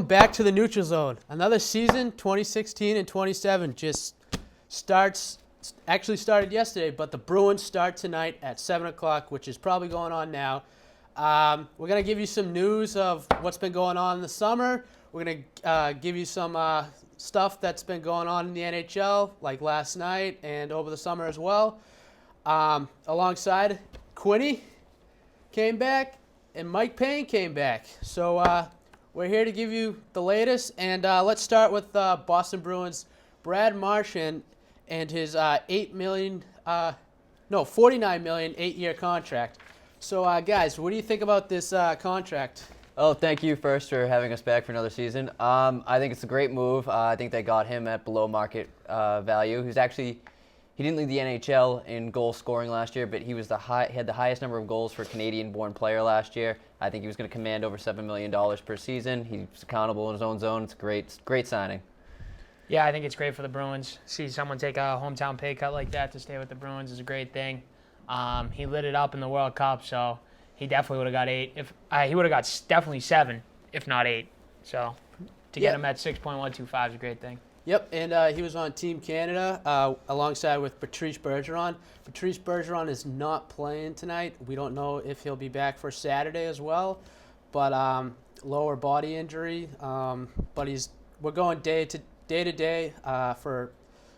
back to the Neutral Zone. Another season, 2016 and 27, just actually started yesterday, but the Bruins start tonight at 7 o'clock, which is probably going on now. We're going to give you some news of what's been going on in the summer. We're going to give you some stuff that's been going on in the NHL, like last night and over the summer as well. Alongside, Quinn came back and Mike Payne came back. So we're here to give you the latest. And let's start with Boson Bruins' Brad Marchand and his $49 million 8-year contract. So, guys, what do you think about this contract? Oh, thank you first for having us back for another season. I think it's a great move. I think they got him at below market value. He didn't lead the NHL in goal scoring last year, but he had the highest number of goals for a Canadian-born player last year. I think he was going to command over $7 million per season. He's accountable in his own zone. It's a great signing. Yeah, I think it's great for the Bruins. See someone take a hometown pay cut like that to stay with the Bruins is a great thing. He lit it up in the World Cup, so he definitely would have got 8. He would have got definitely 7, if not 8. So to get him at 6.125 is a great thing. Yep, and he was on Team Canada alongside with Patrice Bergeron. Patrice Bergeron is not playing tonight. We don't know if he'll be back for Saturday as well, but lower body injury. But we're going day to day for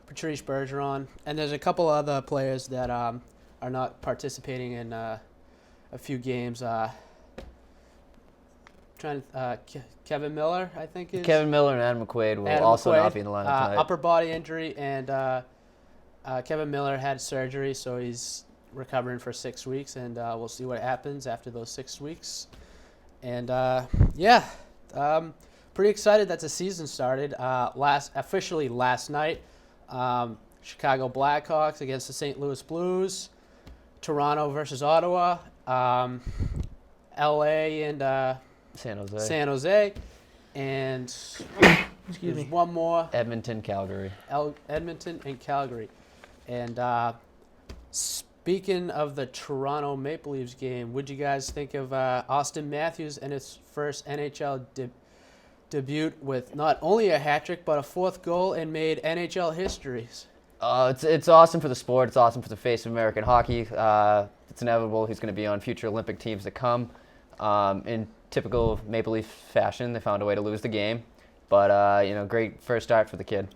Patrice Bergeron, and there's a couple other players that are not participating in a few games. Kevin Miller, I think is. Kevin Miller and Adam McQuaid will also not be in the lineup tonight. Upper body injury, and Kevin Miller had surgery, so he's recovering for 6 weeks, and we'll see what happens after those 6 weeks. And pretty excited that the season started. Officially last night, Chicago Blackhawks against the St. Louis Blues, Toronto versus Ottawa, LA and San Jose, and there's one more. Edmonton, Calgary. Edmonton and Calgary. And speaking of the Toronto Maple Leafs game, what'd you guys think of Austin Matthews and his first NHL debut with not only a hat trick but a 4th goal and made NHL history? It's awesome for the sport. It's awesome for the face of American hockey. It's inevitable he's going to be on future Olympic teams to come. In typical Maple Leaf fashion, they found a way to lose the game. But, great first start for the kid.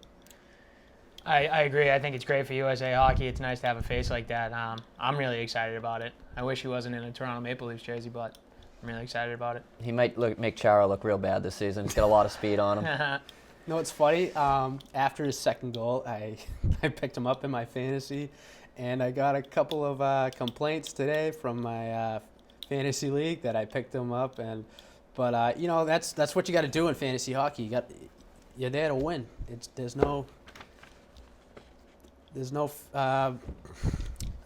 I agree. I think it's great for USA Hockey. It's nice to have a face like that. I'm really excited about it. I wish he wasn't in a Toronto Maple Leafs jersey, but I'm really excited about it. He might make Chara look real bad this season. He's got a lot of speed on him. You know what's funny? After his second goal, I picked him up in my fantasy, and I got a couple of complaints today from my fantasy league that I picked him up. But that's what you got to do in fantasy hockey. You're there to win.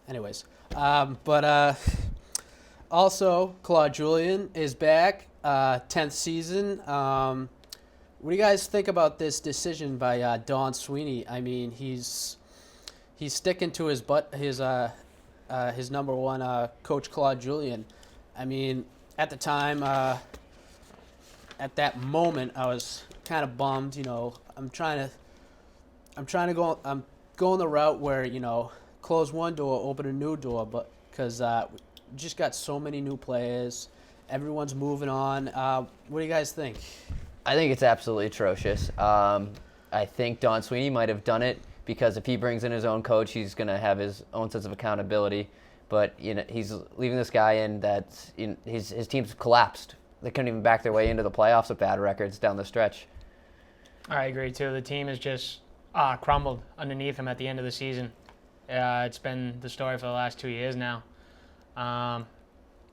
Anyways. Also, Claude Julien is back, 10th season. What do you guys think about this decision by Don Sweeney? I mean, he's sticking to his number one, Coach Claude Julien. I mean, at the time, at that moment, I was kind of bummed. I'm going the route where close one door, open a new door, but because we just got so many new players, everyone's moving on. What do you guys think? I think it's absolutely atrocious. I think Don Sweeney might have done it because if he brings in his own coach, he's going to have his own sense of accountability. But he's leaving this guy in that his team's collapsed. They couldn't even back their way into the playoffs with bad records down the stretch. I agree too. The team has just crumbled underneath him at the end of the season. It's been the story for the last 2 years now. I'm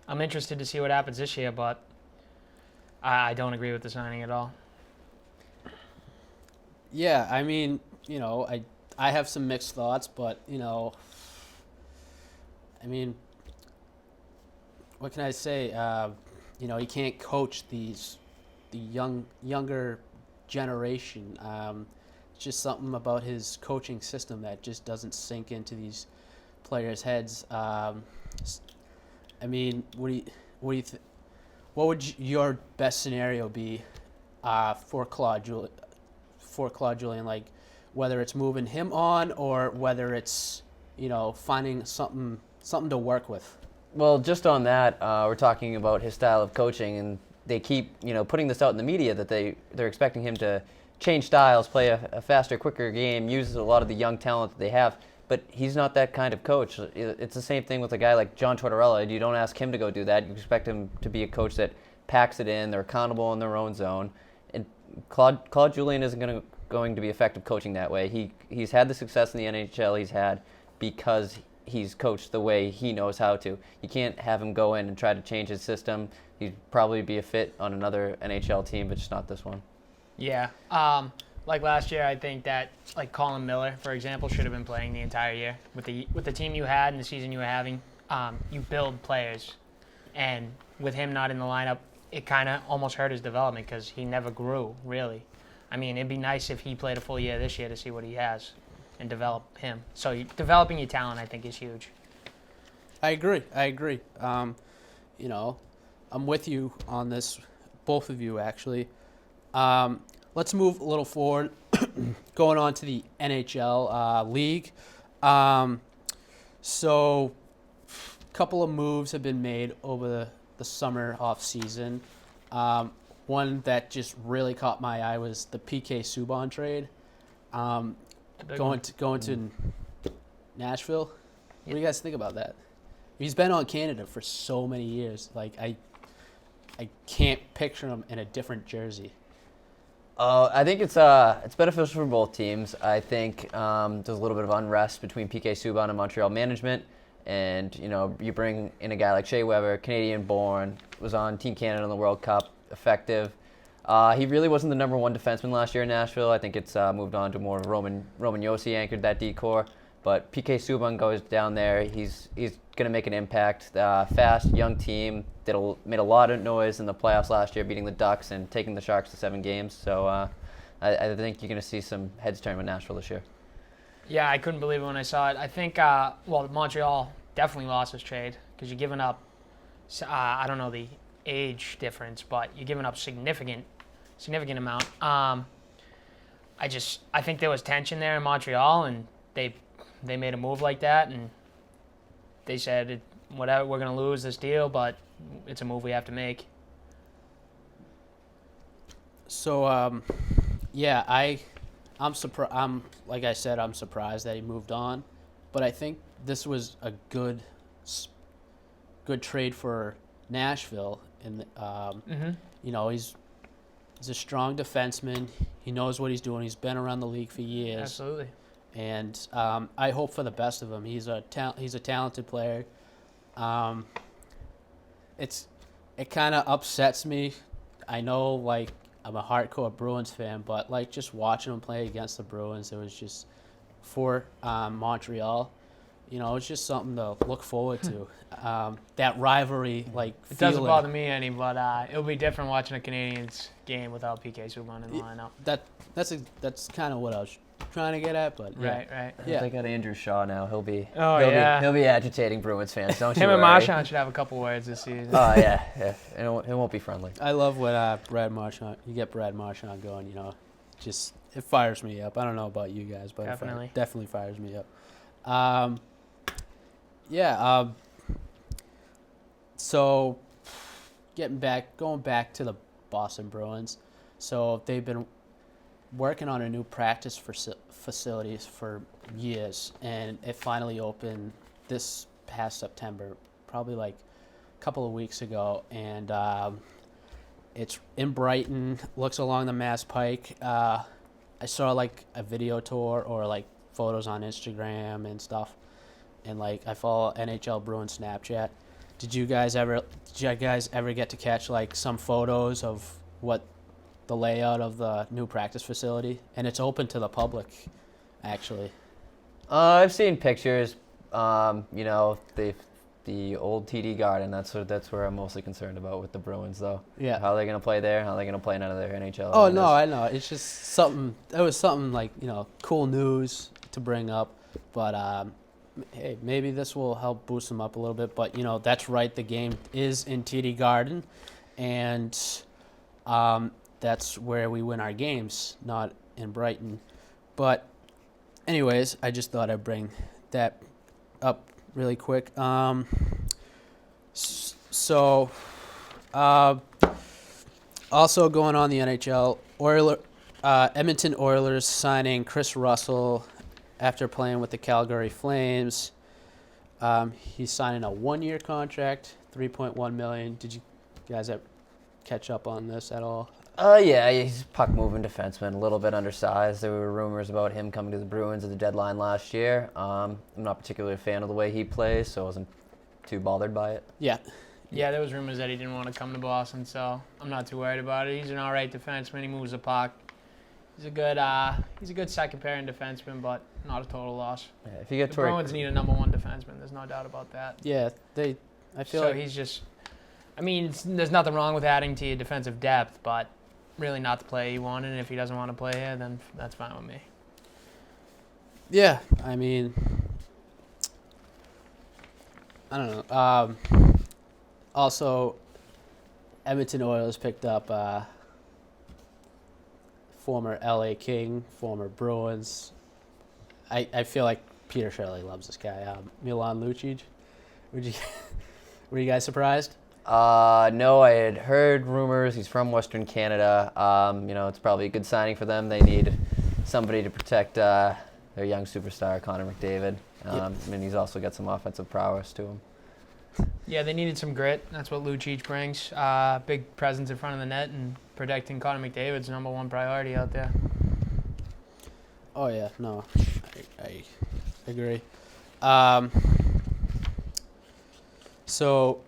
interested to see what happens this year, but I don't agree with the signing at all. Yeah, I mean, I have some mixed thoughts, but, I mean, what can I say? He can't coach the younger generation. It's just something about his coaching system that just doesn't sink into these players' heads. I mean, what would your best scenario be for Claude Julien, like whether it's moving him on or whether it's finding something to work with. Well, just on that, we're talking about his style of coaching, and they keep putting this out in the media that they're expecting him to change styles, play a faster, quicker game, use a lot of the young talent that they have. But he's not that kind of coach. It's the same thing with a guy like John Tortorella. You don't ask him to go do that. You expect him to be a coach that packs it in. They're accountable in their own zone. And Claude Julien isn't going to be effective coaching that way. He's had the success in the NHL he's had because he's coached the way he knows how to. You can't have him go in and try to change his system. He'd probably be a fit on another NHL team, but just not this one. Yeah. Like last year, I think that like Colin Miller, for example, should have been playing the entire year with the team you had and the season you were having. You build players, and with him not in the lineup, it kind of almost hurt his development because he never grew really. I mean, it'd be nice if he played a full year this year to see what he has and develop him. So developing your talent, I think, is huge. I agree. I'm with you on this, both of you actually. Let's move a little forward, going on to the NHL league. So a couple of moves have been made over the summer off season. One that just really caught my eye was the PK Subban trade. Going to Nashville. What do you guys think about that? He's been on Canada for so many years. Like I can't picture him in a different jersey. I think it's beneficial for both teams. I think there's a little bit of unrest between PK Subban and Montreal management, and you bring in a guy like Shea Weber, Canadian-born, was on Team Canada in the World Cup, effective. He really wasn't the number one defenseman last year in Nashville. I think it's moved on to more Roman Josi anchored that D-core. But PK Subban goes down there. He's going to make an impact. Fast, young team made a lot of noise in the playoffs last year, beating the Ducks and taking the Sharks to 7 games. So I think you're going to see some heads turn with Nashville this year. Yeah, I couldn't believe it when I saw it. I think, Montreal definitely lost this trade because you're giving up, I don't know the age difference, but you're giving up significant amount. I think there was tension there in Montreal, and they made a move like that, and they said, whatever, we're going to lose this deal, but it's a move we have to make. So, I'm surprised. Like I said, I'm surprised that he moved on, but I think this was a good trade for Nashville. And he's a strong defenseman. He knows what he's doing. He's been around the league for years. Absolutely. And I hope for the best of him. He's a talented player. It kind of upsets me. I know, like, I'm a hardcore Bruins fan, but like just watching him play against the Bruins, it was just for Montreal. It's just something to look forward to. That rivalry, like, it doesn't bother me any, but it'll be different watching a Canadiens game without PK Subban in the lineup. That's kind of what I was trying to get at, but yeah. Right. Yeah. They got Andrew Shaw now. He'll be agitating Bruins fans. Don't you Him worry. and Marchand should have a couple words this season. Oh yeah. It won't be friendly. I love when Brad Marchand going. Just it fires me up. I don't know about you guys, but Definitely. It definitely fires me up. So going back to the Boson Bruins. So they've been working on a new practice facilities for years, and it finally opened this past September, probably like a couple of weeks ago, and it's in Brighton, looks along the Mass Pike. I saw like a video tour or like photos on Instagram and stuff, and like I follow NHL Bruins Snapchat. Did you guys ever get to catch like some photos of what the layout of the new practice facility? And it's open to the public, actually. I've seen pictures. The old TD Garden. That's where I'm mostly concerned about with the Bruins, though. Yeah. How are they going to play there? How are they going to play none of their NHL? Oh no, I know. It's just something. It was something like cool news to bring up, but hey, maybe this will help boost them up a little bit. But that's right. The game is in TD Garden, and that's where we win our games, not in Brighton. But anyways, I just thought I'd bring that up really quick. So, also going on the NHL, Edmonton Oilers signing Chris Russell after playing with the Calgary Flames. He's signing a 1-year contract, $3.1 million. Did you guys catch up on this at all? Yeah, he's a puck-moving defenseman, a little bit undersized. There were rumors about him coming to the Bruins at the deadline last year. I'm not particularly a fan of the way he plays, so I wasn't too bothered by it. Yeah. Yeah, there was rumors that he didn't want to come to Boston, so I'm not too worried about it. He's an all right defenseman. He moves the puck. He's a good second pairing defenseman, but not a total loss. Yeah, if you get The Bruins need a number one defenseman. There's no doubt about that. Yeah, I feel So like he's just. I mean, there's nothing wrong with adding to your defensive depth, but really not the player you wanted. And if he doesn't want to play here, then that's fine with me. Yeah, I mean, I don't know. Also, Edmonton Oilers picked up former LA King, former Bruins. I feel like Peter Shirley loves this guy, Milan Lucic. Were you guys surprised? No, I had heard rumors. He's from Western Canada. It's probably a good signing for them. They need somebody to protect their young superstar, Connor McDavid. And he's also got some offensive prowess to him. Yeah, they needed some grit. That's what Lucic brings. Big presence in front of the net, and protecting Connor McDavid's number one priority out there. Oh yeah, no, I agree. So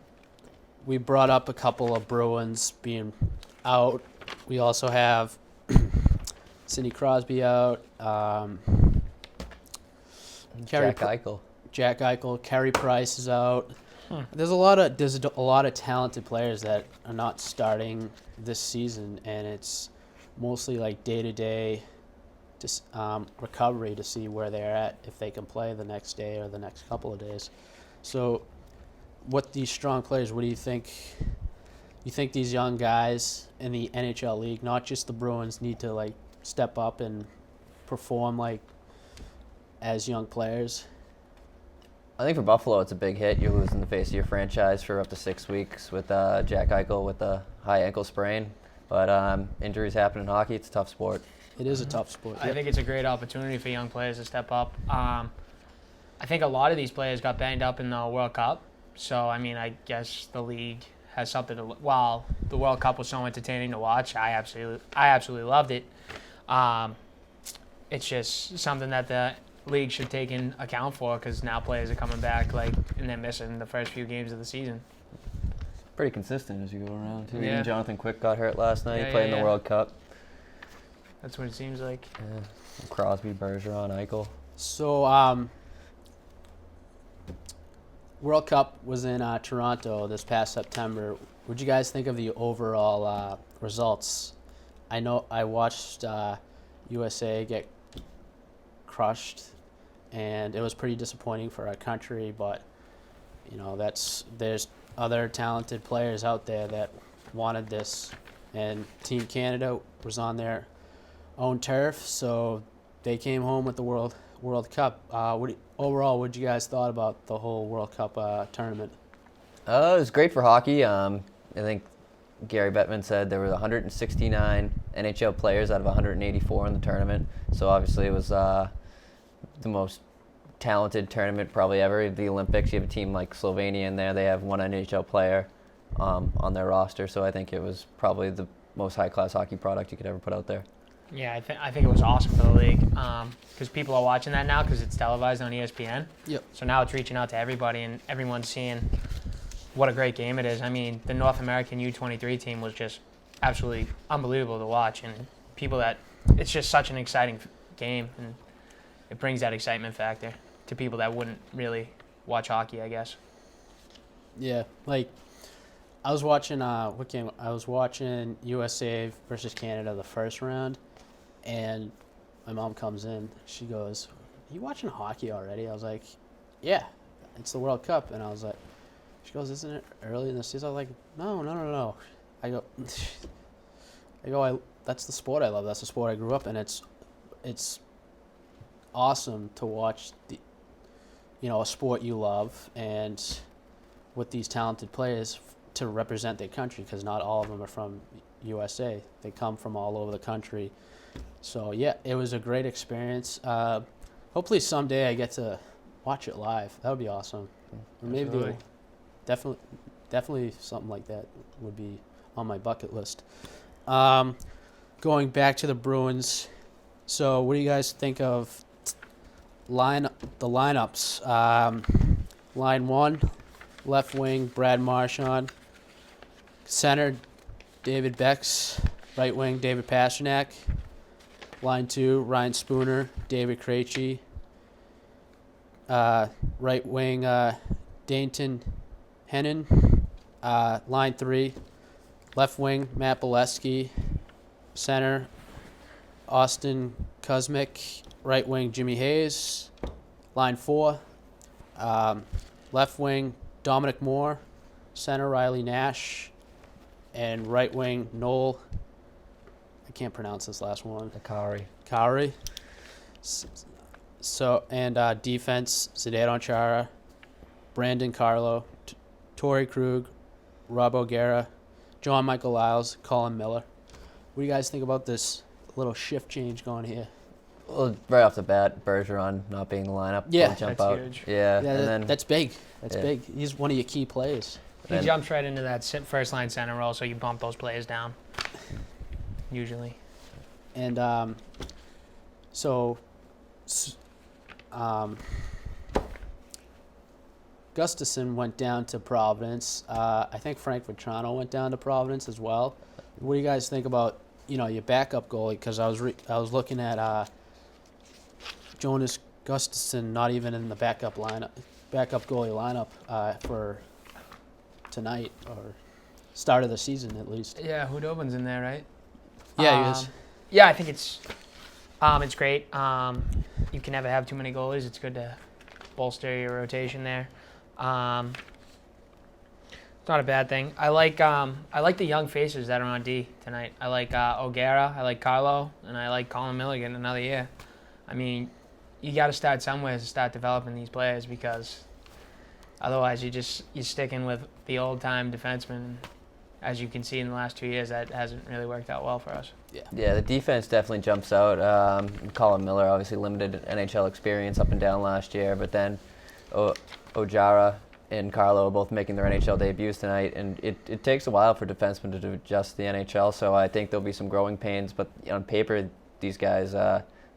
we brought up a couple of Bruins being out. We also have Sidney Crosby out. Jack Eichel. Carey Price is out. There's a lot of talented players that are not starting this season, and it's mostly like day-to-day recovery to see where they're at, if they can play the next day or the next couple of days. So what these strong players, what do you think? You think these young guys in the NHL league, not just the Bruins, need to like step up and perform like as young players? I think for Buffalo, it's a big hit. You're losing the face of your franchise for up to 6 weeks with Jack Eichel with a high ankle sprain. But injuries happen in hockey. It's a tough sport. It is a tough sport. I think it's a great opportunity for young players to step up. I think a lot of these players got banged up in the World Cup. So, I mean, I guess the league has something to... While the World Cup was so entertaining to watch, I absolutely loved it. It's just something that the league should take in account for, because now players are coming back and they're missing the first few games of the season. Pretty consistent as you go around, too. Yeah. Even Jonathan Quick got hurt last night, playing the yeah. World Cup. That's what it seems like. Yeah. Crosby, Bergeron, Eichel. So, World Cup was in Toronto this past September. What'd you guys think of the overall results? I know I watched USA get crushed, and it was pretty disappointing for our country, but there's other talented players out there that wanted this, and Team Canada was on their own turf, so they came home with the World Cup. Overall, what did you guys thought about the whole World Cup tournament? It was great for hockey. I think Gary Bettman said there were 169 NHL players out of 184 in the tournament, so obviously it was the most talented tournament probably ever. The Olympics, you have a team like Slovenia in there. They have one NHL player on their roster, so I think it was probably the most high-class hockey product you could ever put out there. Yeah, I think it was awesome for the league, because people are watching that now because it's televised on ESPN. Yep. So now it's reaching out to everybody, and everyone's seeing what a great game it is. I mean, the North American U23 team was just absolutely unbelievable to watch, and it's just such an exciting game, and it brings that excitement factor to people that wouldn't really watch hockey, I guess. Yeah, like I was watching what game? I was watching USA versus Canada the first round, and my mom comes in. She goes, "Are you watching hockey already?" I was like, "Yeah, it's the World Cup." And I was like, she goes, "Isn't it early in the season?" I was like, No. I go, I go, that's the sport I love. That's the sport I grew up in. It's awesome to watch a sport you love and with these talented players to represent their country, because not all of them are from USA. They come from all over the country. So yeah, it was a great experience. Hopefully someday I get to watch it live. That would be awesome. Or maybe Absolutely. definitely something like that would be on my bucket list. Going back to the Bruins. So what do you guys think of the lineups? Line 1, left wing, Brad Marchand. Center, David Becks. Right wing, David Pasternak. Line 2, Ryan Spooner, David Krejci. Right wing, Dainton Hennon. Line 3, left wing, Matt Bolesky. Center, Austin Kuzmic. Right wing, Jimmy Hayes. Line 4, left wing, Dominic Moore. Center, Riley Nash. And right wing, Noel. I can't pronounce this last one. Kari. So, and defense, Zdeno Chara, Brandon Carlo, Torrey Krug, Rob O'Gara, John Michael Lyles, Colin Miller. What do you guys think about this little shift change going here? Well, right off the bat, Bergeron not being in the lineup. Yeah. Jump That's out. huge. Yeah, Yeah, and then that's big. That's yeah. big. He's one of your key players. He jumps right into that first line center role, so you bump those players down. Usually. And Gustafson went down to Providence. I think Frank Vetrano went down to Providence as well. What do you guys think about your backup goalie? Because I was looking at Jonas Gustafson not even in the backup goalie lineup for tonight or start of the season at least. Yeah, Hudobin's in there, right? Yeah, he is. Yeah, I think it's great. You can never have too many goalies. It's good to bolster your rotation there. It's not a bad thing. I like the young faces that are on D tonight. I like O'Gara, I like Carlo, and I like Colin Miller getting another year. I mean, you got to start somewhere to start developing these players, because otherwise you're sticking with the old time defensemen. As you can see in the last 2 years, that hasn't really worked out well for us. Yeah, the defense definitely jumps out. Colin Miller, obviously limited NHL experience up and down last year, but then Ojara and Carlo both making their NHL debuts tonight, and it takes a while for defensemen to adjust to the NHL, so I think there'll be some growing pains, but on paper, these guys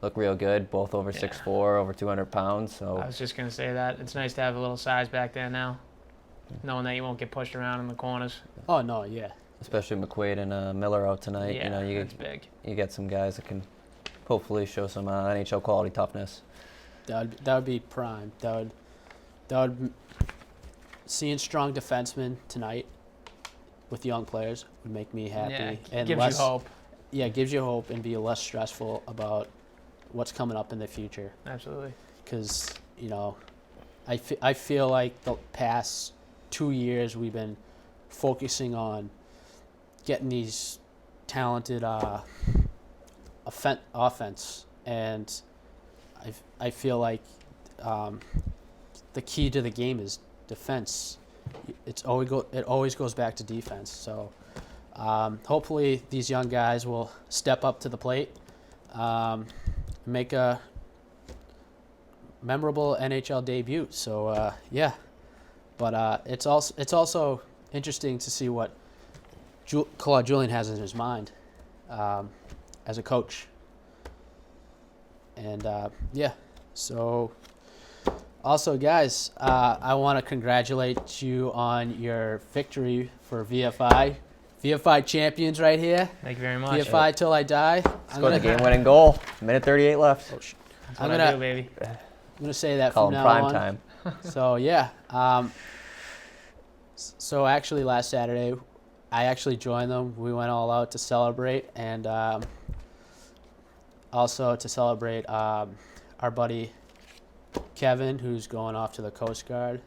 look real good, both over 6'4", over 200 pounds. So I was just going to say that. It's nice to have a little size back there now, knowing that you won't get pushed around in the corners. Oh no, yeah. Especially McQuaid and Miller out tonight. Yeah, that's big. You get some guys that can hopefully show some NHL quality toughness. That would be prime. That would seeing strong defensemen tonight with young players would make me happy. Yeah, and gives you hope. Yeah, gives you hope and be less stressful about what's coming up in the future. Absolutely. Because I feel like the past 2 years we've been focusing on getting these talented offense, and I feel like the key to the game is defense. It always goes back to defense. So hopefully these young guys will step up to the plate, make a memorable NHL debut. So yeah, but it's also interesting to see what Claude Julien has in his mind as a coach. And yeah, so also guys, I want to congratulate you on your victory for VFI. VFI champions right here. Thank you very much. VFI till I die. Scored the game-winning goal. Minute 38 left. Oh, shit. That's I'm what gonna I do, baby. I'm gonna say that Call from him now prime on. time. So yeah. So actually, last Saturday, I actually joined them. We went all out to celebrate, and also to celebrate our buddy Kevin, who's going off to the Coast Guard.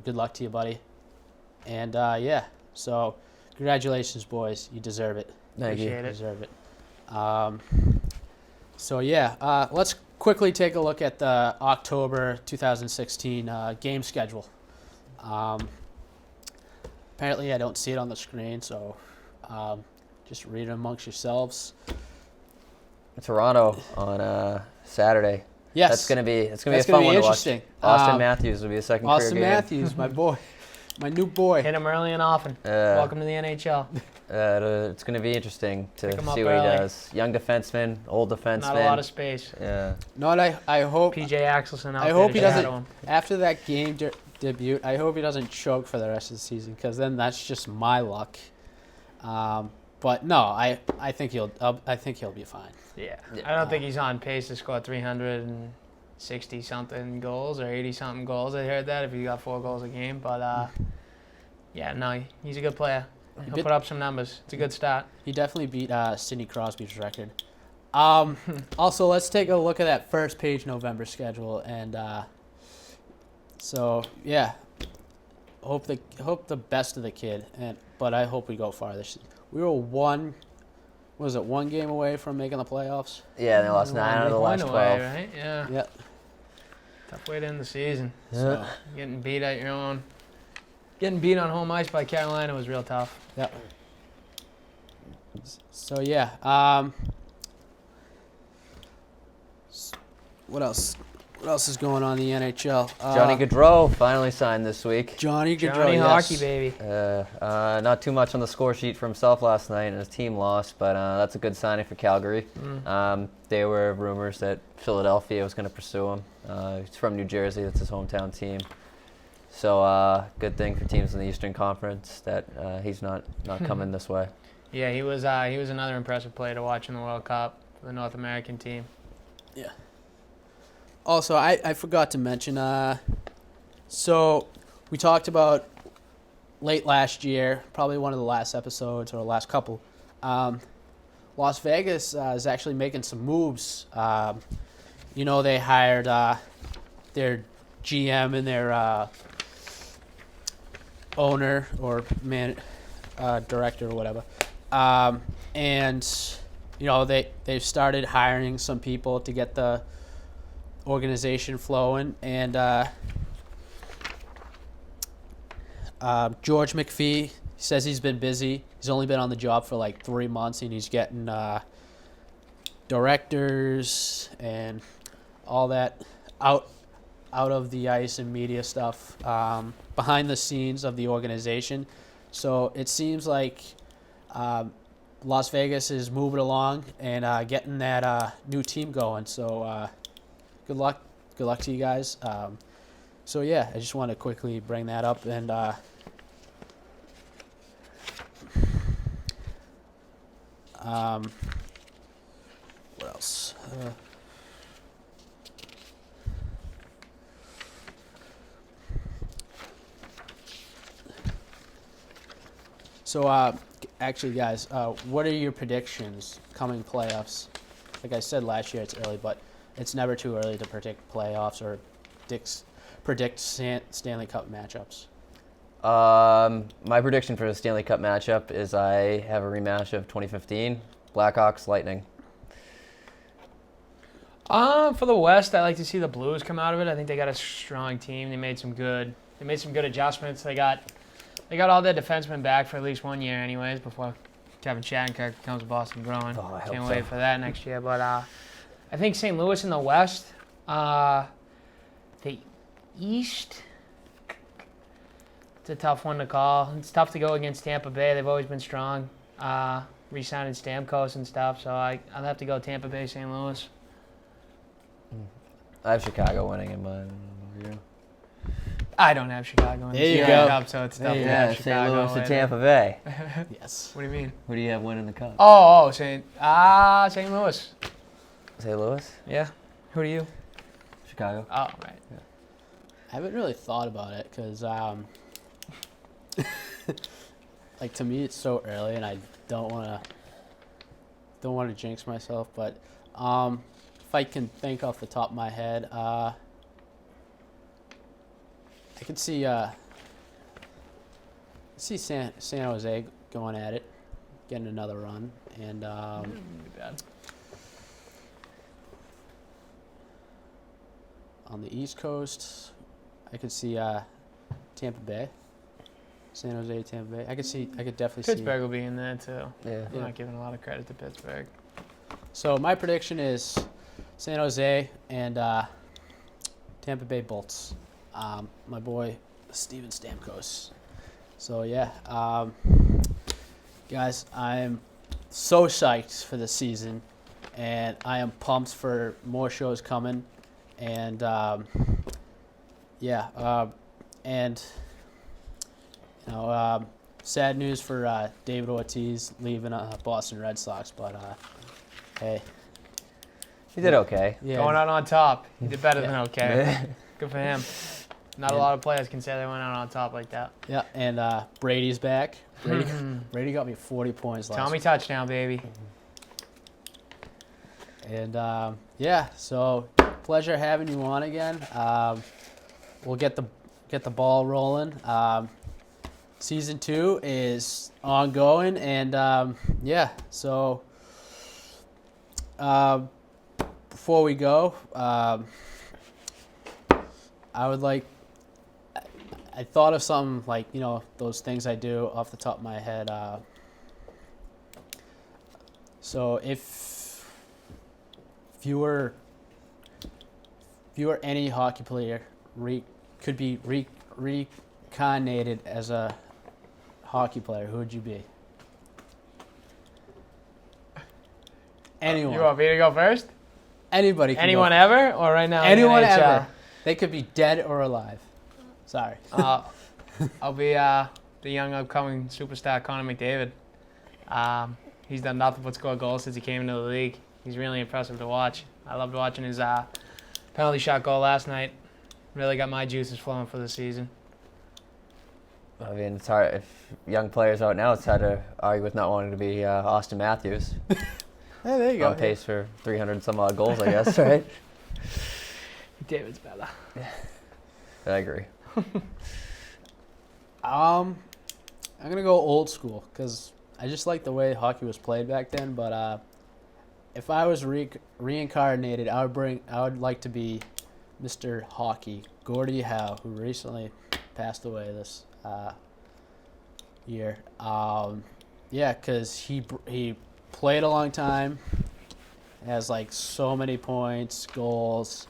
Good luck to you, buddy. And yeah, so congratulations, boys. You deserve it. Thank you. Appreciate it. Deserve it. So yeah, let's quickly take a look at the October 2016 game schedule. Apparently, I don't see it on the screen, so just read it amongst yourselves. Toronto on Saturday. Yes, That's gonna be a That's fun gonna be one to watch. interesting. Austin Matthews will be a second Austin career game. Matthews, my boy, my new boy. Hit him early and often. Welcome to the NHL. It's going to be interesting to Pick him see up what he early. does. Young defenseman, old defenseman. Not a lot of space. Yeah. No, and I hope PJ Axelson out I there hope to he shadow doesn't him. after that game debut. I hope he doesn't choke for the rest of the season, because then that's just my luck. But no, I think he'll be fine. Yeah. I don't think he's on pace to score 360 something goals or 80 something goals. I heard that if he got 4 goals a game, but yeah, no, he's a good player. He'll put up some numbers. It's a good start. He definitely beat Sidney Crosby's record. Also, let's take a look at that first page November schedule, and so yeah, hope the best of the kid, but I hope we go far this season. We were one game away from making the playoffs? Yeah, they lost 9 out of the last 12. Away, right? Yeah. Yeah. Tough way to end the season. So, Getting beat at your own. Getting beat on home ice by Carolina was real tough. yeah. So yeah. What else? What else is going on in the NHL? Johnny Gaudreau finally signed this week. Johnny Gaudreau, Johnny yes. Hockey, baby. Not too much on the score sheet for himself last night, and his team lost, but that's a good signing for Calgary. There were rumors that Philadelphia was going to pursue him. He's from New Jersey. That's his hometown team. So good thing for teams in the Eastern Conference that he's not coming this way. Yeah, he was another impressive player to watch in the World Cup for the North American team. Yeah. Also, I forgot to mention, so we talked about late last year, probably one of the last episodes or the last couple. Las Vegas is actually making some moves. They hired their GM and their owner or director or whatever. They've started hiring some people to get the organization flowing, and George McPhee says he's been busy. He's only been on the job for like 3 months, and he's getting directors and all that out of the ice and media stuff behind the scenes of the organization. So it seems like Las Vegas is moving along and getting that new team going. So good luck to you guys. So yeah, I just want to quickly bring that up, and what else? Actually, guys, what are your predictions coming playoffs? Like I said last year, it's early, but it's never too early to predict playoffs or predict Stanley Cup matchups. My prediction for the Stanley Cup matchup is I have a rematch of 2015, Blackhawks Lightning. For the West, I like to see the Blues come out of it. I think they got a strong team. They made some good adjustments. They got all their defensemen back for at least 1 year, anyways, before Kevin Shattenkirk becomes a Boston Bruin. Oh, I hope Can't so. wait for that next year. But I think St. Louis in the West. The East, it's a tough one to call. It's tough to go against Tampa Bay. They've always been strong. Re-signing Stamkos and stuff. So I'll have to go Tampa Bay, St. Louis. I have Chicago winning in mine. I don't have Chicago in There you the go. Cup, so it's tough to Yeah, have St. Chicago Louis to winning. Tampa Bay. Yes. What do you mean? Who do you have winning the Cup? Oh, St. Louis. St. Louis? Yeah. Who do you? Chicago. Oh, right. I haven't really thought about it because, like, to me, it's so early, and I don't want to jinx myself. But if I can think off the top of my head, I could see San Jose going at it. getting another run. And Wouldn't be bad. on the East Coast, I could see Tampa Bay, San Jose, Tampa Bay. I could definitely Pittsburgh will be in there too. Yeah. I'm not giving a lot of credit to Pittsburgh. So my prediction is San Jose and Tampa Bay Bolts. My boy Steven Stamkos. So yeah, guys, I'm so psyched for the season, and I am pumped for more shows coming. And and you know, sad news for David Ortiz leaving Boston Red Sox, but hey, He did okay. yeah, Going out on top. He did better Yeah. than okay. Good for him. Not a And- lot of players can say they went out on top like that. yeah, and Brady's back. Brady got me 40 points last Tommy week. touchdown, baby. And yeah, so pleasure having you on again. We'll get the ball rolling. Season 2 is ongoing, and yeah. So before we go, I would like. I thought of something like, you know, those things I do off the top of my head. So if you were any hockey player, could be reincarnated as a hockey player, who would you be? Anyone. You want me to go first? Anybody. Can Anyone go. ever? Or right now? in the Anyone NHL? ever. They could be dead or alive. Sorry. I'll be the young upcoming superstar Connor McDavid. He's done nothing but score goals since he came into the league. He's really impressive to watch. I loved watching his penalty shot goal last night. Really got my juices flowing for the season. I mean, it's hard. If young players out now, it's hard to argue with not wanting to be Austin Matthews. Hey, there you go. On pace for 300 some odd goals, I guess, right? David's better. I agree. I'm gonna go old school because I just like the way hockey was played back then. But if I was reincarnated, I would like to be Mr. Hockey, Gordie Howe, who recently passed away this year. Yeah, because he played a long time, has like so many points, goals.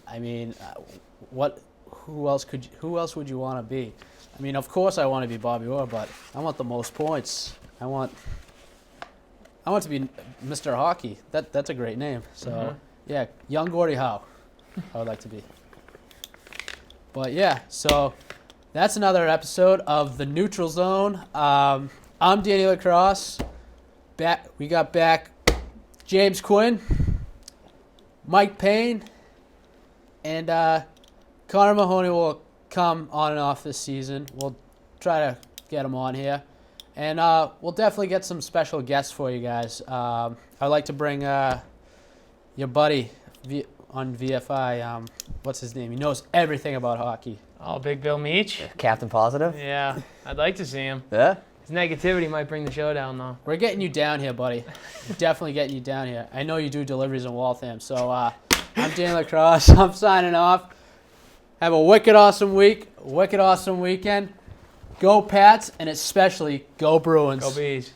I mean, who else would you want to be? I mean, of course I want to be Bobby Orr, but I want the most points. I want to be Mr. Hockey. That's a great name. So yeah, young Gordie Howe, I would like to be. But yeah, so that's another episode of the Neutral Zone. I'm Danny Lacrosse. We got back James Quinn, Mike Payne, and Connor Mahoney will come on and off this season. We'll try to get him on here. And we'll definitely get some special guests for you guys. I'd like to bring your buddy on VFI. What's his name? He knows everything about hockey. Oh, Big Bill Meach? Captain Positive? Yeah, I'd like to see him. Yeah? His negativity might bring the show down, though. We're getting you down here, buddy. We're definitely getting you down here. I know you do deliveries in Waltham. So I'm Dan Lacrosse. I'm signing off. Have a wicked awesome week, wicked awesome weekend. Go Pats, and especially go Bruins. Go Bees.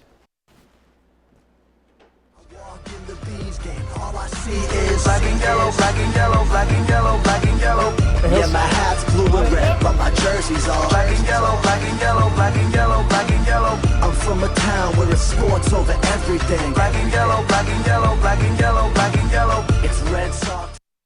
Walk in the Bees game, all I see is black and yellow, black and yellow, black and yellow, black and yellow. Yeah, my hat's blue and red, but my jersey's all black and yellow, black and yellow, black and yellow, black and yellow. I'm from a town where it's sports over everything. Black and yellow, black and yellow, black and yellow, black and yellow. It's Red Sox.